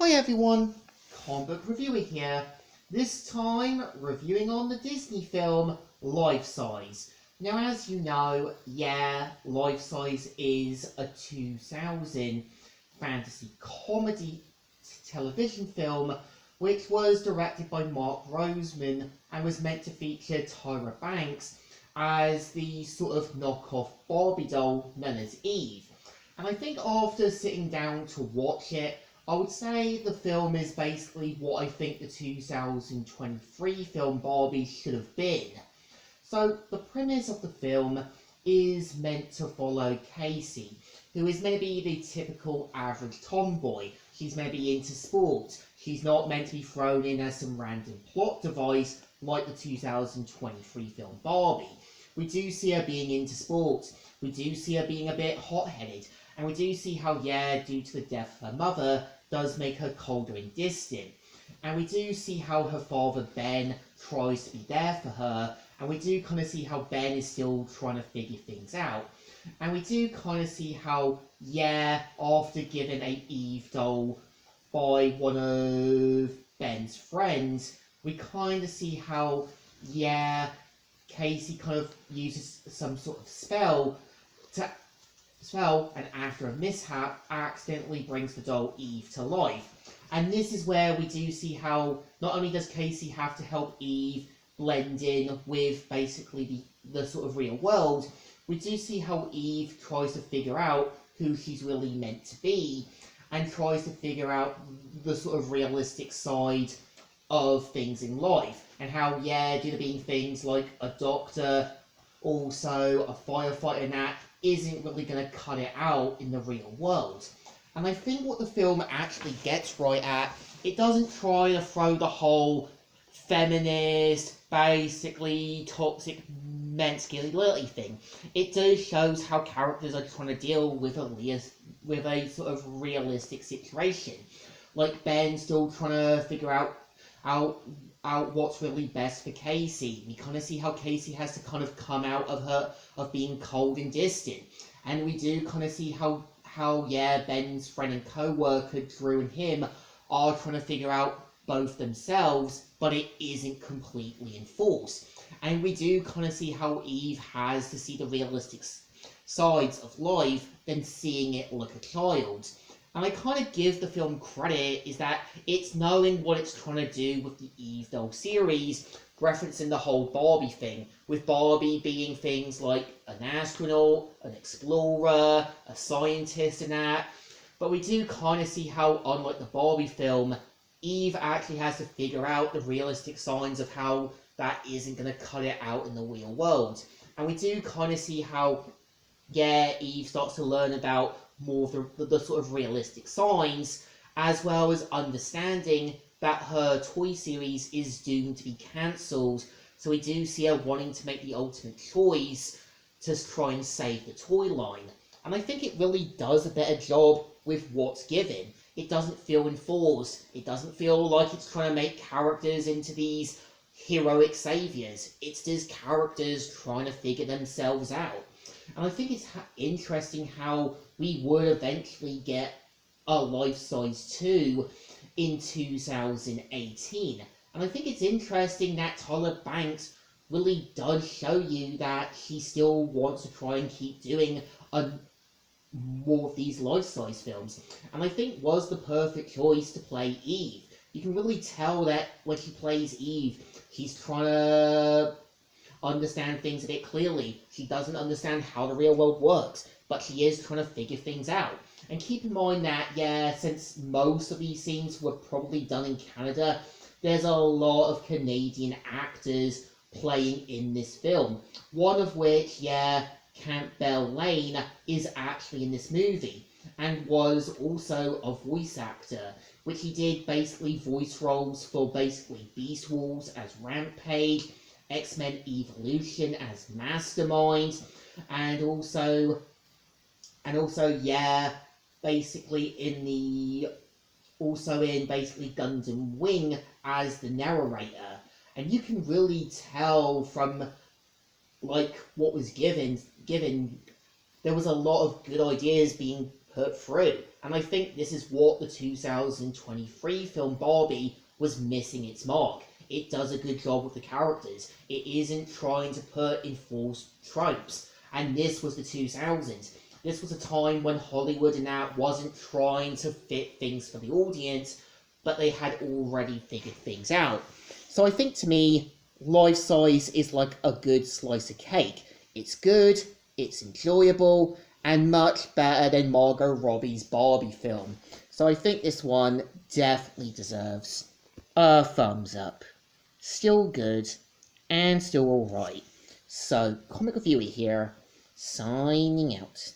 Hi everyone, comic book reviewer here. This time reviewing on the Disney film Life Size. Now as you know, Life Size is a 2000 fantasy comedy television film which was directed by Mark Roseman and was meant to feature Tyra Banks as the sort of knockoff Barbie doll known as Eve. And I think after sitting down to watch it, I would say the film is basically what I think the 2023 film Barbie should have been. So the premise of the film is meant to follow Casey, who is meant to be the typical average tomboy. She's meant to be into sports. She's not meant to be thrown in as some random plot device like the 2023 film Barbie. We do see her being into sports. We do see her being a bit hot-headed. And we do see how, due to the death of her mother, does make her colder and distant. And we do see how her father, Ben, tries to be there for her. And we do kind of see how Ben is still trying to figure things out. And we do kind of see how, after given a Eve doll by one of Ben's friends, we kind of see how, Casey kind of uses some sort of spell, and after a mishap, accidentally brings the doll Eve to life. And this is where we do see how not only does Casey have to help Eve blend in with basically the sort of real world, we do see how Eve tries to figure out who she's really meant to be and tries to figure out the sort of realistic side of things in life. And how, due to being things like a doctor, also a firefighter, and that isn't really going to cut it out in the real world. And I think what the film actually gets right at, it doesn't try to throw the whole feminist, basically toxic masculinity thing. It does shows how characters are trying to deal with a sort of realistic situation. Like Ben still trying to figure out what's really best for Casey. We kind of see how Casey has to kind of come out of being cold and distant. And we do kind of see how Ben's friend and co-worker Drew and him are trying to figure out both themselves, but it isn't completely enforced. And we do kind of see how Eve has to see the realistic sides of life than seeing it like a child. And I kind of give the film credit is that it's knowing what it's trying to do with the Eve doll series, referencing the whole Barbie thing, with Barbie being things like an astronaut, an explorer, a scientist and that. But we do kind of see how, unlike the Barbie film, Eve actually has to figure out the realistic signs of how that isn't going to cut it out in the real world. And we do kind of see how, Eve starts to learn about more of the sort of realistic signs, as well as understanding that her toy series is doomed to be cancelled. So we do see her wanting to make the ultimate choice to try and save the toy line. And I think it really does a better job with what's given. It doesn't feel enforced. It doesn't feel like it's trying to make characters into these heroic saviors. It's just characters trying to figure themselves out. And I think it's interesting how we would eventually get a Life Size 2 in 2018. And I think it's interesting that Tyra Banks really does show you that she still wants to try and keep doing more of these Life Size films. And I think was the perfect choice to play Eve. You can really tell that when she plays Eve, she's trying to understand things a bit clearly. She doesn't understand how the real world works, but she is trying to figure things out. And keep in mind that, since most of these scenes were probably done in Canada, there's a lot of Canadian actors playing in this film. One of which, Campbell Lane, is actually in this movie, and was also a voice actor, which he did basically voice roles for basically Beast Wars as Rampage, X-Men Evolution as Mastermind, and also basically in Gundam Wing as the narrator. And you can really tell from like what was given there was a lot of good ideas being put through. And I think this is what the 2023 film Barbie was missing its mark. It does a good job with the characters. It isn't trying to put in false tropes. And this was the 2000s. This was a time when Hollywood and that wasn't trying to fit things for the audience, but they had already figured things out. So I think to me, Life Size is like a good slice of cake. It's good, it's enjoyable, and much better than Margot Robbie's Barbie film. So I think this one definitely deserves a thumbs up. Still good, and still alright. So, Comic Reviewer here, signing out.